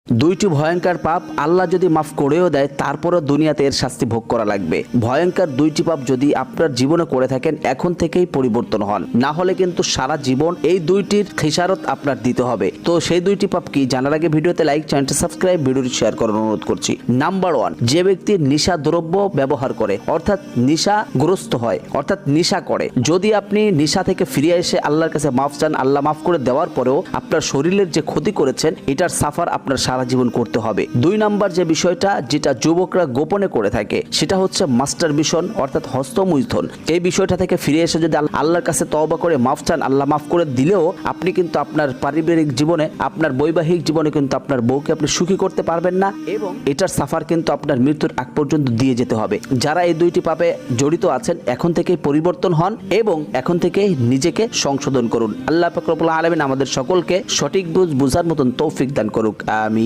দুইটি ভয়ঙ্কর পাপ আল্লাহ যদি মাফ করেও দেয় তারপরও দুনিয়াতে এর শাস্তি ভোগ করা লাগবে। ভয়ঙ্কর দুইটি পাপ যদি আপনার জীবনে করে থাকেন এখন থেকেই পরিবর্তন হন, না হলে কিন্তু সারা জীবন এই দুইটির খেসারত আপনার দিতে হবে। তো সেই দুইটি পাপ কি জানার আগে ভিডিওতে লাইক, চ্যানেলটি সাবস্ক্রাইব, ভিডিওটি শেয়ার করার অনুরোধ করছি। নাম্বার 1, যে ব্যক্তি নেশা দ্রব্য ব্যবহার করে অর্থাৎ নেশাগ্রস্ত হয় অর্থাৎ নেশা করে, যদি আপনি নেশা থেকে ফিরে এসে আল্লাহর কাছে মাফ চান, আল্লাহ মাফ করে দেওয়ার পরেও আপনার শরীরের যে ক্ষতি করেছেন এটার সাফার আপনার সারা জীবন করতে হবে। 2 নাম্বার যে বিষয়টা যেটা যুবকরা গোপনে করে থাকে সেটা হচ্ছে মাস্টারবেশন অর্থাৎ হস্তমৈথুন। এই বিষয়টা থেকে ফিরে এসে যদি আল্লাহর কাছে তওবা করে মাফ চান, আল্লাহ মাফ করে দিলেও আপনি কিন্তু আপনার পারিবারিক জীবনে, আপনার বৈবাহিক জীবনে কিন্তু আপনার বউকে আপনি সুখী করতে পারবেন না এবং এটার সাফার কিন্তু আপনার মৃত্যুর আগ পর্যন্ত দিয়ে যেতে হবে। যারা এই দুইটি পাপে জড়িত আছেন এখন থেকেই পরিবর্তন হন এবং এখন থেকেই নিজেকে সংশোধন করুন। আল্লাহ পাক রব্বুল আলামিন আমাদের সকলকে সঠিক বুঝার মতন তৌফিক দান করুক। আমিন।